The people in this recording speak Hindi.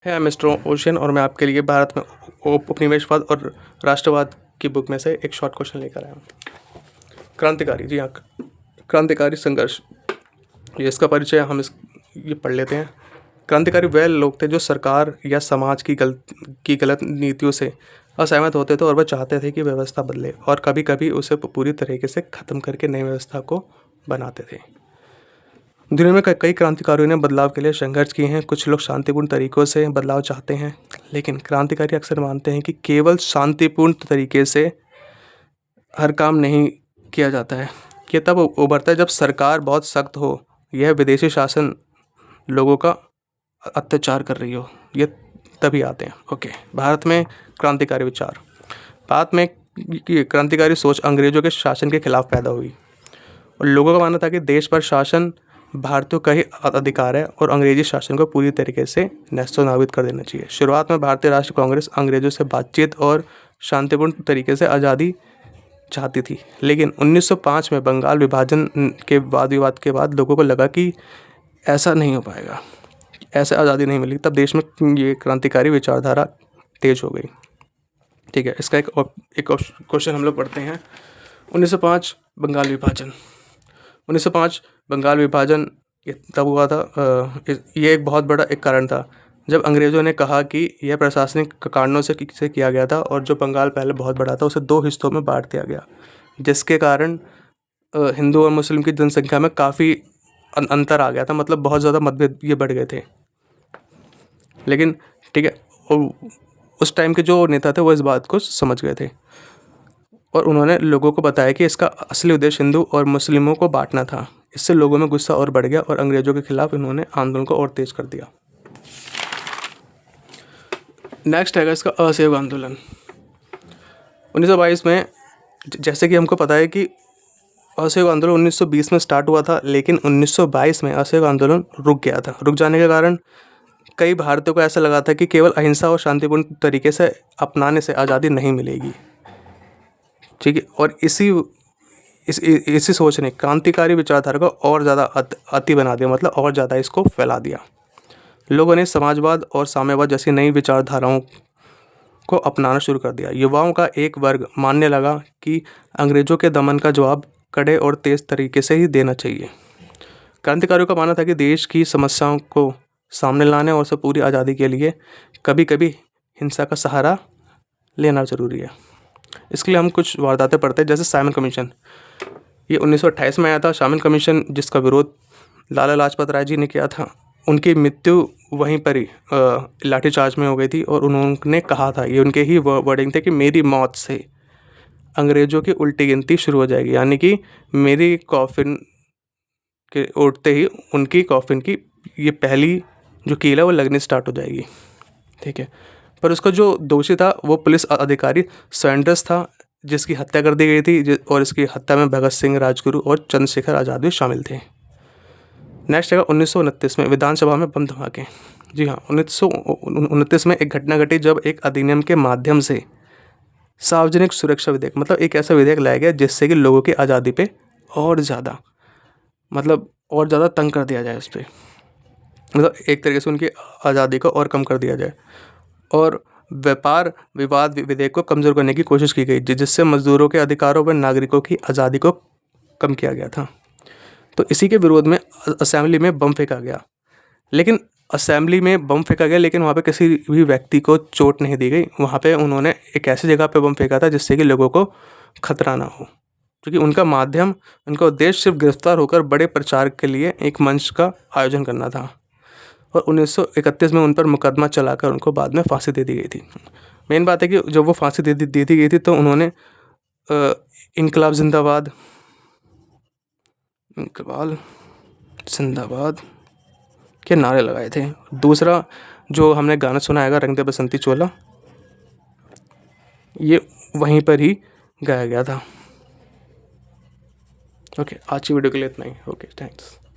है मिस्टर ओशियन और मैं आपके लिए भारत में उपनिवेशवाद और राष्ट्रवाद की बुक में से एक शॉर्ट क्वेश्चन लेकर आया हूँ। क्रांतिकारी, जी हाँ, क्रांतिकारी संघर्ष, ये इसका परिचय हम ये पढ़ लेते हैं। क्रांतिकारी वह लोग थे जो सरकार या समाज की गलत नीतियों से असहमत होते थे और वह चाहते थे कि व्यवस्था बदले और कभी कभी उसे पूरी तरीके से ख़त्म करके नई व्यवस्था को बनाते थे। दुनिया में कई क्रांतिकारियों ने बदलाव के लिए संघर्ष किए हैं। कुछ लोग शांतिपूर्ण तरीकों से बदलाव चाहते हैं, लेकिन क्रांतिकारी अक्सर मानते हैं कि केवल शांतिपूर्ण तरीके से हर काम नहीं किया जाता है। ये तब उभरता है जब सरकार बहुत सख्त हो, यह विदेशी शासन लोगों का अत्याचार कर रही हो, ये तभी आते हैं। ओके, भारत में क्रांतिकारी विचार। भारत में क्रांतिकारी सोच अंग्रेजों के शासन के खिलाफ पैदा हुई और लोगों का मानना था कि देश पर शासन भारतीयों का ही अधिकार है और अंग्रेजी शासन को पूरी तरीके से नेस्तनाबूद कर देना चाहिए। शुरुआत में भारतीय राष्ट्रीय कांग्रेस अंग्रेजों से बातचीत और शांतिपूर्ण तरीके से आज़ादी चाहती थी, लेकिन 1905 में बंगाल विभाजन के वाद विवाद के बाद लोगों को लगा कि ऐसा नहीं हो पाएगा, ऐसे आज़ादी नहीं मिली। तब देश में ये क्रांतिकारी विचारधारा तेज हो गई। ठीक है, इसका एक क्वेश्चन हम लोग पढ़ते हैं। 1905 बंगाल विभाजन। 1905 बंगाल विभाजन ये तब हुआ था, ये एक बहुत बड़ा एक कारण था जब अंग्रेज़ों ने कहा कि यह प्रशासनिक कारणों से किया गया था और जो बंगाल पहले बहुत बड़ा था उसे 2 हिस्सों में बांट दिया गया, जिसके कारण हिंदू और मुस्लिम की जनसंख्या में काफ़ी अंतर आ गया था। मतलब बहुत ज़्यादा मतभेद ये बढ़ गए थे। लेकिन ठीक है, और उस टाइम के जो नेता थे वो इस बात को समझ गए थे और उन्होंने लोगों को बताया कि इसका असली उद्देश्य हिंदू और मुस्लिमों को बांटना था। इससे लोगों में गुस्सा और बढ़ गया और अंग्रेज़ों के खिलाफ इन्होंने आंदोलन को और तेज कर दिया। नेक्स्ट है इसका असहयोग आंदोलन। 1922 में, जैसे कि हमको पता है कि असहयोग आंदोलन 1920 में स्टार्ट हुआ था, लेकिन 1922 में असहयोग आंदोलन रुक गया था। रुक जाने के कारण कई भारतीयों को ऐसा लगा था कि केवल अहिंसा और शांतिपूर्ण तरीके से अपनाने से आज़ादी नहीं मिलेगी। ठीक है, और इसी सोच ने क्रांतिकारी विचारधारा को और ज़्यादा अति बना दिया, मतलब और ज़्यादा इसको फैला दिया। लोगों ने समाजवाद और साम्यवाद जैसी नई विचारधाराओं को अपनाना शुरू कर दिया। युवाओं का एक वर्ग मानने लगा कि अंग्रेजों के दमन का जवाब कड़े और तेज़ तरीके से ही देना चाहिए। क्रांतिकारियों का मानना था कि देश की समस्याओं को सामने लाने और उसे पूरी आज़ादी के लिए कभी कभी हिंसा का सहारा लेना ज़रूरी है। इसके लिए हम कुछ वारदातें पढ़ते हैं, जैसे साइमन कमीशन। ये 1928 में आया था। साइमन कमीशन, जिसका विरोध लाला लाजपत राय जी ने किया था, उनकी मृत्यु वहीं पर ही लाठीचार्ज में हो गई थी और उन्होंने कहा था, ये उनके ही वर्डिंग थे कि मेरी मौत से अंग्रेज़ों की उल्टी गिनती शुरू हो जाएगी, यानी कि मेरी कॉफिन के उठते ही उनकी कॉफिन की ये पहली जो कील है वो लगनी स्टार्ट हो जाएगी। ठीक है, पर उसका जो दोषी था वो पुलिस अधिकारी सैंडर्स था, जिसकी हत्या कर दी गई थी और इसकी हत्या में भगत सिंह, राजगुरु और चंद्रशेखर आज़ाद भी शामिल थे। नेक्स्ट है 1929 में विधानसभा में बम धमाके। जी हाँ, 1929 में एक घटना घटी जब एक अधिनियम के माध्यम से सार्वजनिक सुरक्षा विधेयक, मतलब एक ऐसा विधेयक लाया गया जिससे कि लोगों की आज़ादी पे और ज़्यादा तंग कर दिया जाए। उस पर मतलब एक तरीके से उनकी आज़ादी को और कम कर दिया जाए और व्यापार विवाद विधेयक को कमज़ोर करने की कोशिश की गई, जिससे मजदूरों के अधिकारों व नागरिकों की आज़ादी को कम किया गया था। तो इसी के विरोध में असेंबली में बम फेंका गया, लेकिन वहाँ पे किसी भी व्यक्ति को चोट नहीं दी गई। वहाँ पे उन्होंने एक ऐसी जगह पे बम फेंका था जिससे कि लोगों को खतरा ना हो, क्योंकि उनका उद्देश्य सिर्फ गिरफ्तार होकर बड़े प्रचार के लिए एक मंच का आयोजन करना था और 1931 में उन पर मुकदमा चलाकर उनको बाद में फांसी दे दी गई थी। मेन बात है कि जब वो फांसी दे दी गई थी तो उन्होंने इनकलाब जिंदाबाद के नारे लगाए थे। दूसरा जो हमने गाना सुना है रंग दे बसंती चोला, ये वहीं पर ही गाया गया था। ओके, आज की वीडियो के लिए इतना ही। Okay, thanks.